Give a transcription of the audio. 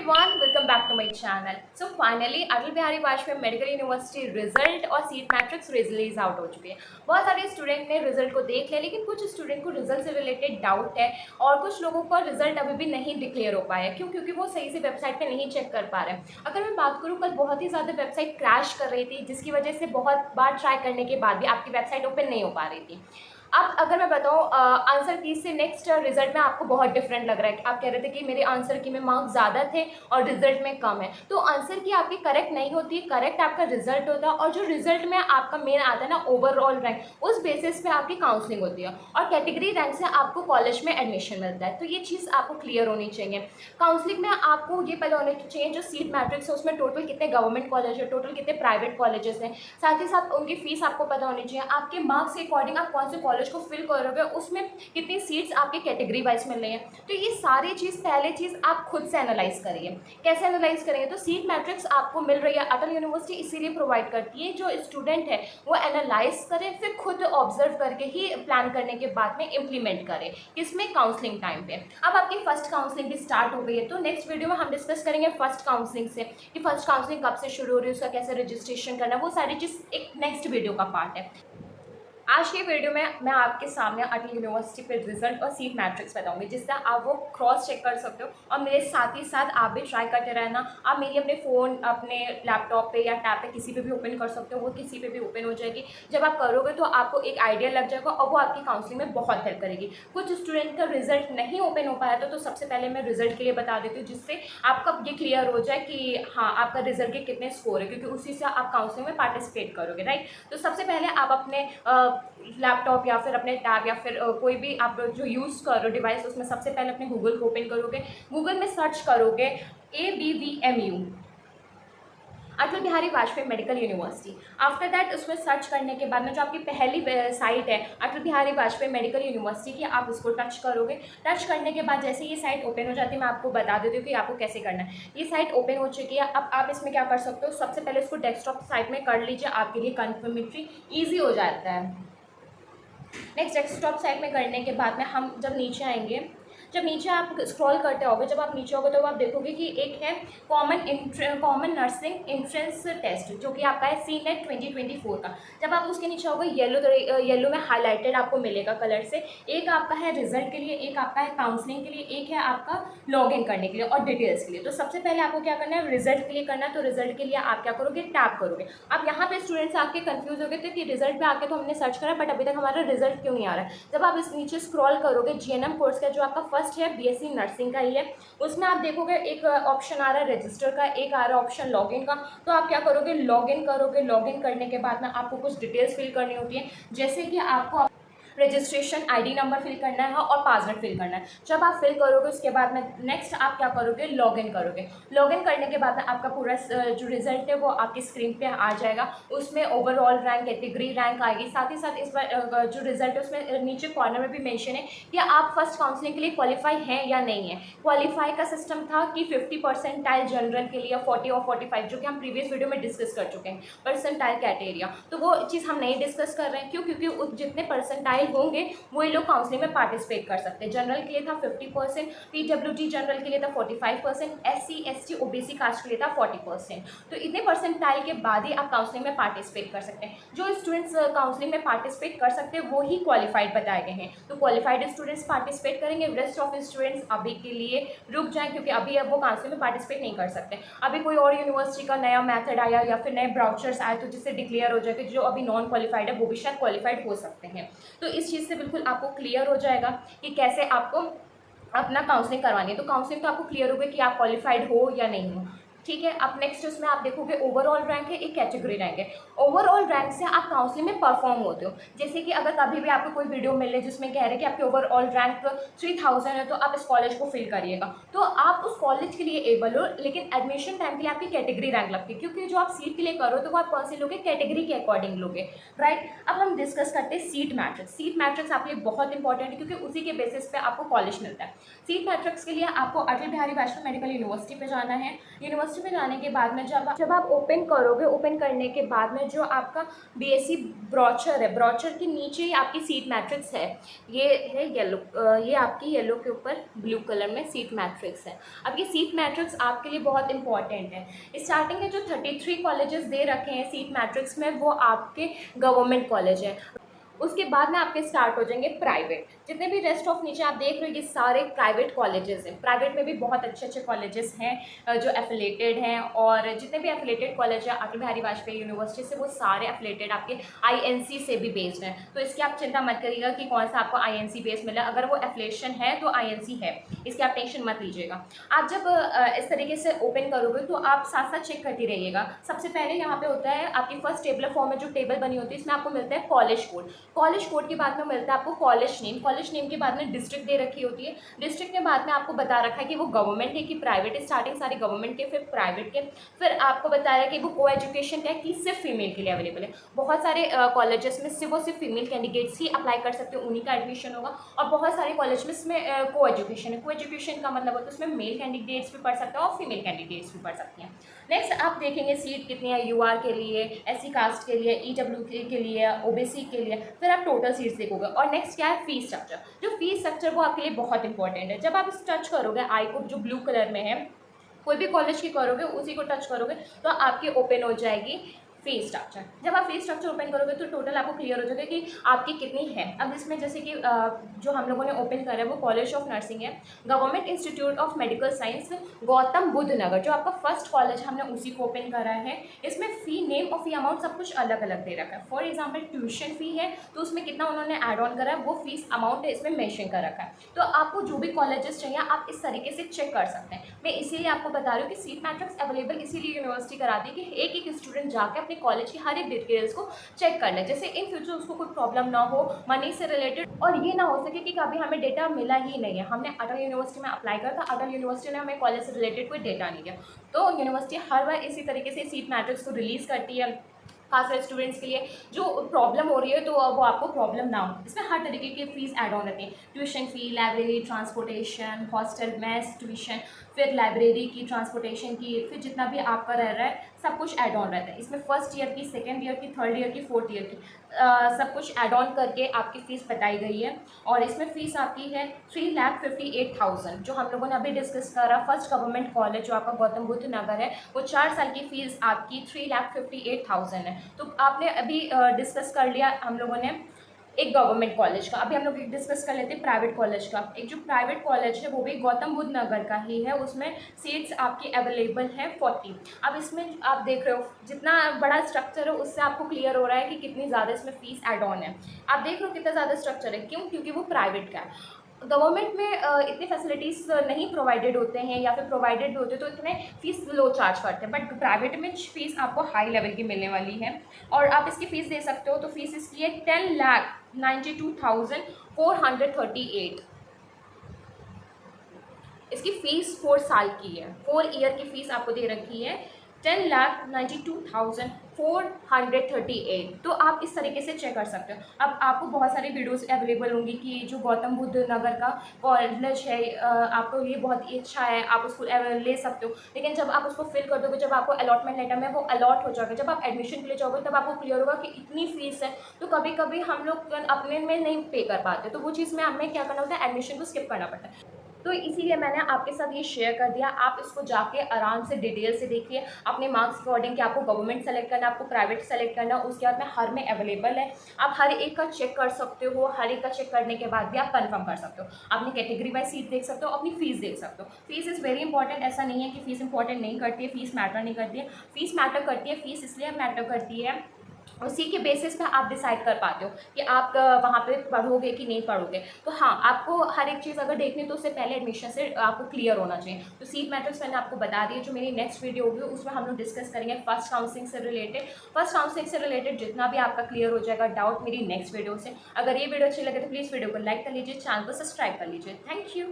everyone, welcome back to my channel. So finally Atal Bihari Vajpayee medical university result और seat matrix release out हो चुकी है। बहुत सारे स्टूडेंट ने रिजल्ट को देख लिया, लेकिन कुछ स्टूडेंट को रिजल्ट से रिलेटेड डाउट है और कुछ लोगों का रिजल्ट अभी भी नहीं डिक्लेयर हो पाया। क्यों? क्योंकि वो सही से वेबसाइट पे नहीं चेक कर पा रहे हैं। अगर मैं बात करूँ, कल बहुत ही ज़्यादा वेबसाइट क्रैश कर रही थी, जिसकी वजह से बहुत बार ट्राई करने के बाद भी आपकी वेबसाइट ओपन नहीं हो पा रही थी। अब अगर मैं बताऊँ, आंसर की से नेक्स्ट रिजल्ट में आपको बहुत डिफरेंट लग रहा है। आप कह रहे थे कि मेरे आंसर की में मार्क्स ज़्यादा थे और रिजल्ट में कम है, तो आंसर की आपकी करेक्ट नहीं होती, करेक्ट आपका रिजल्ट होता है। और जो रिजल्ट में आपका मेन आता है ना, ओवरऑल रैंक, उस बेसिस पे आपकी काउंसलिंग होती है और कैटेगरी रैंक से आपको कॉलेज में एडमिशन मिलता है। तो ये चीज़ आपको क्लियर होनी चाहिए। काउंसलिंग में आपको ये पता होना चाहिए जो सीट मैट्रिक्स है उसमें टोटल कितने गवर्नमेंट कॉलेज है, टोटल कितने प्राइवेट कॉलेजेस हैं, साथ ही साथ उनकी फीस आपको पता होनी चाहिए। आपके मार्क्स के अकॉर्डिंग आप कौन से कॉलेज को फिल करोगे, उसमें कितनी सीट्स आपके कैटेगरी वाइज मिल रही हैं। तो ये सारी चीज़ पहले चीज़ आप खुद से एनालाइज करिए। कैसे एनालाइज करेंगे? तो सीट मैट्रिक्स आपको मिल रही है, अटल यूनिवर्सिटी इसीलिए प्रोवाइड करती है। जो स्टूडेंट है वो एनालाइज करे, फिर खुद ऑब्जर्व करके ही प्लान करने के बाद में इम्प्लीमेंट करें। किसमें? काउंसलिंग टाइम पे। अब आपकी फर्स्ट काउंसलिंग भी स्टार्ट हो गई है, तो नेक्स्ट वीडियो में हम डिस्कस करेंगे फर्स्ट काउंसलिंग से कि फर्स्ट काउंसलिंग कब से शुरू हो रही है, उसका कैसे रजिस्ट्रेशन करना है, वो सारी चीज़ एक नेक्स्ट वीडियो का पार्ट है। आज के वीडियो में मैं आपके सामने अटल यूनिवर्सिटी पे रिजल्ट और सीट मैट्रिक्स बताऊंगी, जिससे आप वो क्रॉस चेक कर सकते हो और मेरे साथ ही साथ आप भी ट्राई करते रहना। आप मेरी अपने फ़ोन, अपने लैपटॉप पे या टैब पे किसी पे भी ओपन कर सकते हो, वो किसी पे भी ओपन हो जाएगी। जब आप करोगे तो आपको एक आइडिया लग जाएगा और वो आपकी काउंसलिंग में बहुत हेल्प करेगी। कुछ स्टूडेंट का रिजल्ट नहीं ओपन हो पाया तो सबसे पहले मैं रिजल्ट के लिए बता देती हूँ, जिससे आपका ये क्लियर हो जाए कि हाँ, आपका रिजल्ट के कितने स्कोर है, क्योंकि उसी से आप काउंसलिंग में पार्टिसिपेट करोगे, राइट। तो सबसे पहले आप अपने लैपटॉप या फिर अपने टैब या फिर कोई भी आप जो यूज़ करो डिवाइस, उसमें सबसे पहले अपने गूगल को ओपन करोगे। गूगल में सर्च करोगे ABVMU, Atal Bihari Vajpayee medical university. After that उसमें सर्च करने के बाद में जो आपकी पहली साइट है अटल बिहारी वाजपेयी मेडिकल यूनिवर्सिटी की, आप उसको टच करोगे। टच करने के बाद जैसे ये साइट ओपन हो जाती है, मैं आपको बता देती हूँ कि आपको कैसे करना है। ये साइट ओपन हो चुकी है। अब आप इसमें क्या कर सकते हो, सबसे पहले इसको डेस्कटॉप साइट में कर लीजिए, आपके लिए कन्फर्मेटरी ईजी हो जाता है। नेक्स्ट डेस्कटॉप साइट में करने के बाद में हम जब नीचे आएंगे, जब नीचे आप स्क्रॉल करते होगे, जब आप नीचे होगे तो आप देखोगे कि एक है कॉमन नर्सिंग एंट्रेंस टेस्ट, जो कि आपका है CNET 2024 का। जब आप उसके नीचे होगे, येलो में हाईलाइटेड आपको मिलेगा कलर से। एक आपका है रिजल्ट के लिए, एक आपका है काउंसलिंग के लिए, एक है आपका लॉग इन करने के लिए और डिटेल्स के लिए। तो सबसे पहले आपको क्या करना है, रिजल्ट के लिए करना है। तो रिजल्ट के लिए आप क्या करोगे, टैप करोगे। अब यहाँ पे स्टूडेंट्स आके कंफ्यूज हो गए थे कि रिजल्ट पे आके तो हमने सर्च करा, बट अभी तक हमारा रिजल्ट क्यों नहीं आ रहा है। जब आप इस नीचे स्क्रॉल करोगे, GNM कोर्स का जो आपका फर्स्ट है BSc नर्सिंग का ही है, उसमें आप देखोगे एक ऑप्शन आ रहा है रजिस्टर का, एक आ रहा है ऑप्शन लॉगिन का। तो आप क्या करोगे, लॉगिन करोगे। लॉगिन करने के बाद में आपको कुछ डिटेल्स फिल करनी होती है, जैसे कि आपको रजिस्ट्रेशन ID नंबर फिल करना है और पासवर्ड फिल करना है। जब आप फिल करोगे उसके बाद में नेक्स्ट आप क्या करोगे, लॉगिन करोगे। लॉगिन करने के बाद आपका पूरा जो रिजल्ट है वो आपकी स्क्रीन पे आ जाएगा। उसमें ओवरऑल रैंक, कैटेगरी रैंक आएगी। साथ ही साथ इस बार जो रिजल्ट है उसमें नीचे कॉर्नर में भी मेंशन है कि आप फर्स्ट काउंसलिंग के लिए क्वालिफाई हैं या नहीं है। क्वालिफाई का सिस्टम था कि 50 परसेंटाइल जनरल के लिए, 40 और 45, जो कि हम प्रीवियस वीडियो में डिस्कस कर चुके हैं, परसेंटाइल कैटेरिया। तो वो चीज़ हम नहीं डिस्कस कर रहे हैं। क्यों? क्योंकि जितने परसेंटाइल होंगे वही लोग काउंसलिंग में पार्टिसिपेट कर सकते हैं। जनरल के लिए था 50%, PWD जनरल के लिए था 45%, SC ST OBC कास्ट के लिए था 40%। तो इतने परसेंटाइल के बाद ही आप काउंसलिंग में पार्टिसिपेट कर सकते हैं। जो स्टूडेंट्स काउंसलिंग में पार्टिसिपेट कर सकते हैं वो ही क्वालिफाइड बताए गए हैं। तो क्वालिफाइड स्टूडेंट्स पार्टिसिपेट करेंगे, रेस्ट ऑफ स्टूडेंट्स अभी के लिए रुक जाएं, क्योंकि अभी अब वो काउंसलिंग में पार्टिसिपेट नहीं कर सकते। अभी कोई और यूनिवर्सिटी का नया मैथड आया या फिर नए ब्राउचर्स आए तो जिससे डिक्लेयर हो जाए कि जो अभी नॉन क्वालिफाइड है वो भी शायद क्वालिफाइड हो सकते हैं। तो इस चीज़ से बिल्कुल आपको क्लियर हो जाएगा कि कैसे आपको अपना काउंसलिंग करवानी है। तो काउंसलिंग तो आपको क्लियर होगा कि आप क्वालिफाइड हो या नहीं हो, ठीक है। अब नेक्स्ट उसमें आप देखोगे ओवरऑल रैंक है, एक कैटेगरी रैंक है। ओवरऑल रैंक से आप काउंसलिंग में परफॉर्म होते हो। जैसे कि अगर कभी भी आपको कोई वीडियो मिले जिसमें कह रहे कि आपके ओवरऑल रैंक 3000 है तो आप इस कॉलेज को फिल करिएगा, तो आप उस कॉलेज के लिए एबल हो, लेकिन एडमिशन टाइम के लिए आपकी कैटेगरी रैंक लगती है, क्योंकि जो आप सीट के लिए करो तो वो आप कौन सी लोगे, कैटेगरी के अकॉर्डिंग लोगे, राइट। अब हम डिस्कस करते हैं सीट मैट्रिक्स। सीट मैट्रिक्स आपके लिए बहुत इंपॉर्टेंट है, क्योंकि उसी के बेसिस पे आपको कॉलेज मिलता है। सीट मैट्रिक्स के लिए आपको अटल बिहारी वाजपेयी मेडिकल यूनिवर्सिटी पे जाना है। यूनिवर्सिटी यूनिवर्सिटी में जाने के बाद में जब आप ओपन करोगे, ओपन करने के बाद में जो आपका बीएससी ब्रोचर है, ब्रोचर के नीचे ही आपकी सीट मैट्रिक्स है। ये है येलो, ये आपकी येलो के ऊपर ब्लू कलर में सीट मैट्रिक्स है। अब ये सीट मैट्रिक्स आपके लिए बहुत इंपॉर्टेंट है। स्टार्टिंग के जो 33 कॉलेजेस दे रखे हैं सीट मैट्रिक्स में, वो आपके गवर्नमेंट कॉलेज है। उसके बाद में आपके स्टार्ट हो जाएंगे प्राइवेट। जितने भी रेस्ट ऑफ नीचे आप देख रहे हो, ये सारे प्राइवेट कॉलेजेस हैं। प्राइवेट में भी बहुत अच्छे अच्छे कॉलेजेस हैं जो एफिलेटेड हैं, और जितने भी एफिलेटेड कॉलेज हैं अटल बिहारी वाजपेयी यूनिवर्सिटी से, वो सारे एफिलेटेड आपके आईएनसी से भी बेस्ड हैं। तो इसकी आप चिंता मत करिएगा कि कौन सा आपको आईएनसी बेस मिला। अगर वो एफिलेशन है तो आईएनसी है, इसकी आप टेंशन मत लीजिएगा। आप जब इस तरीके से ओपन करोगे तो आप साथ साथ चेक करती रहिएगा। सबसे पहले यहाँ पे होता है आपकी फर्स्ट टेबलर फॉर्म में जो टेबल बनी होती है, इसमें आपको मिलता है कॉलेज कोड। कॉलेज कोड के बाद में मिलता है आपको कॉलेज नेम। कॉलेज नेम के बाद में डिस्ट्रिक्ट दे रखी होती है। डिस्ट्रिक्ट के बाद में आपको बता रखा है कि वो गवर्नमेंट है कि प्राइवेट है। स्टार्टिंग सारी गवर्नमेंट के, फिर प्राइवेट के, फिर आपको बताया कि वो को एजुकेशन का है कि सिर्फ फीमेल के लिए अवेलेबल है। बहुत सारे कॉलेजेस में सिर्फ फीमेल कैंडिडेट्स ही अप्लाई कर सकते हो, उन्हीं का एडमिशन होगा। और बहुत सारे कॉलेज में इसमें को एजुकेशन है। को एजुकेशन का मतलब होता है उसमें मेल कैंडिडेट्स भी पढ़ सकते हैं और फीमेल कैंडिडेट्स भी पढ़ सकती हैं। नेक्स्ट आप देखेंगे सीट कितनी है यूआर के लिए, एससी कास्ट के लिए, ईडब्ल्यू के लिए, ओबीसी के लिए, फिर आप टोटल सीट्स देखोगे। और नेक्स्ट क्या है, फीस स्ट्रक्चर। जो फीस स्ट्रक्चर वो आपके लिए बहुत इंपॉर्टेंट है। जब आप इस टच करोगे आई को, जो ब्लू कलर में है, कोई भी कॉलेज की करोगे उसी को टच करोगे तो आपकी ओपन हो जाएगी फीस स्ट्रक्चर। जब आप फीस स्ट्रक्चर ओपन करोगे तो टोटल आपको क्लियर हो जाएगा कि आपकी कितनी है। अब इसमें जैसे कि जो हम लोगों ने ओपन करा है वो कॉलेज ऑफ नर्सिंग है, government institute of medical science Gautam Buddh Nagar, जो आपका फर्स्ट कॉलेज है, हमने उसी को ओपन करा है। इसमें फ़ी, नेम और फी अमाउंट सब कुछ अलग अलग दे रखा है। फॉर एग्जाम्पल ट्यूशन फ़ी है तो उसमें कितना उन्होंने एड ऑन करा है वो फीस अमाउंट है इसमें मेंशन कर रखा है। तो आपको जो भी कॉलेजेस चाहिए आप इस तरीके से चेक कर सकते हैं। मैं इसीलिए आपको बता रही हूँ कि सीट मैट्रिक्स अवेलेबल इसीलिए यूनिवर्सिटी कराती है कि एक एक स्टूडेंट जाकर अपने कॉलेज की हर एक डिटेल्स को चेक कर ले, जैसे इन फ्यूचर उसको कोई प्रॉब्लम ना हो मनी से रिलेटेड, और ये ना हो सके कि कभी हमें डेटा मिला ही नहीं है। हमने अटल यूनिवर्सिटी में अप्लाई करा था, अटल यूनिवर्सिटी ने हमें कॉलेज से रिलेटेड कोई डेटा नहीं दिया। तो यूनिवर्सिटी हर बार इसी तरीके से सीट मैट्रिक्स को रिलीज़ करती है खास कर स्टूडेंट्स के लिए जो प्रॉब्लम हो रही है, तो वो आपको प्रॉब्लम ना हो। इसमें हर तरीके की फ़ीस ऐड ऑन रहती है। Tuition fee, library, transportation, hostel, mess, tuition, फिर लाइब्रेरी की, ट्रांसपोर्टेशन की, फिर जितना भी आपका रह रहा है सब कुछ ऐड ऑन रहता है। इसमें फर्स्ट ईयर की, सेकेंड ईयर की, थर्ड ईयर की, फोर्थ ईयर की सब कुछ ऐड ऑन करके आपकी फ़ीस बताई गई है। और इसमें फ़ीस आपकी है 3,58,000, जो हम लोगों ने अभी डिस्कस करा। फर्स्ट गवर्नमेंट कॉलेज जो आपका गौतम बुद्ध नगर है, वो 4 साल की फ़ीस आपकी 3,58,000 है। तो आपने अभी डिस्कस कर लिया हम लोगों ने एक गवर्नमेंट कॉलेज का। अभी हम लोग डिस्कस कर लेते हैं प्राइवेट कॉलेज का। एक जो प्राइवेट कॉलेज है वो भी गौतम बुद्ध नगर का ही है, उसमें सीट्स आपकी अवेलेबल है 40। अब इसमें आप देख रहे हो जितना बड़ा स्ट्रक्चर है उससे आपको क्लियर हो रहा है कि कितनी ज़्यादा इसमें फ़ीस एड ऑन है। आप देख रहे हो कितना ज़्यादा स्ट्रक्चर है, क्यों? क्योंकि वो प्राइवेट का है। गवर्नमेंट में इतनी फैसिलिटीज़ नहीं प्रोवाइडेड होते हैं, या फिर प्रोवाइडेड भी होते तो इतने फ़ीस लो चार्ज करते हैं, बट प्राइवेट में फ़ीस आपको हाई लेवल की मिलने वाली है। और आप इसकी फ़ीस दे सकते हो, तो फीस इसकी है 10,92,438। इसकी फ़ीस 4 साल की है, 4 ईयर की फ़ीस आपको दे रखी है 10,92,438। तो आप इस तरीके से चेक कर सकते हो। अब आपको बहुत सारी वीडियोस अवेलेबल होंगी कि जो गौतम बुद्ध नगर का कॉलेज है आपको ये बहुत ही अच्छा है, आप उसको ले सकते हो। लेकिन जब आप उसको फिल कर दोगे, जब आपको अलॉटमेंट लेटर में वो अलॉट हो जाएगा, जब आप एडमिशन के लिए जाओगे तब आपको क्लियर होगा कि इतनी फ़ीस है। तो कभी कभी हम लोग अपने में नहीं पे कर पाते, तो वो चीज़ में हमें क्या करना होता है, एडमिशन को स्किप करना पड़ता है। तो इसीलिए मैंने आपके साथ ये शेयर कर दिया। आप इसको जाके आराम से डिटेल से देखिए अपने मार्क्स के अकॉर्डिंग कि आपको गवर्नमेंट सेलेक्ट करना है, आपको प्राइवेट सेलेक्ट करना है। उसके बाद में हर में अवेलेबल है, आप हर एक का चेक कर सकते हो। हर एक का चेक करने के बाद भी आप कंफर्म कर सकते हो, अपनी कैटेगरी वाइज सीट देख सकते हो, अपनी फ़ीस देख सकते हो। Fees is very important. ऐसा नहीं है कि फ़ीस इंपॉर्टेंट नहीं करती है, फ़ीस मैटर नहीं करती है। फ़ीस मैटर करती है। फ़ीस इसलिए मैटर करती है, उसी के बेसिस पे आप डिसाइड कर पाते हो कि आप वहाँ पे पढ़ोगे कि नहीं पढ़ोगे। तो हाँ, आपको हर एक चीज़ अगर देखनी तो उससे पहले एडमिशन से आपको क्लियर होना चाहिए। तो सीट मैट्रिक्स मैंने आपको बता दी है। जो मेरी नेक्स्ट वीडियो होगी उसमें हम लोग डिस्कस करेंगे फर्स्ट काउंसलिंग से रिलेटेड। फर्स्ट काउंसलिंग से रिलेटेड जितना भी आपका क्लियर हो जाएगा डाउट मेरी नेक्स्ट वीडियो से। अगर ये वीडियो अच्छी लगे तो प्लीज़ वीडियो को लाइक कर लीजिए, चैनल को सब्सक्राइब कर लीजिए। Thank you.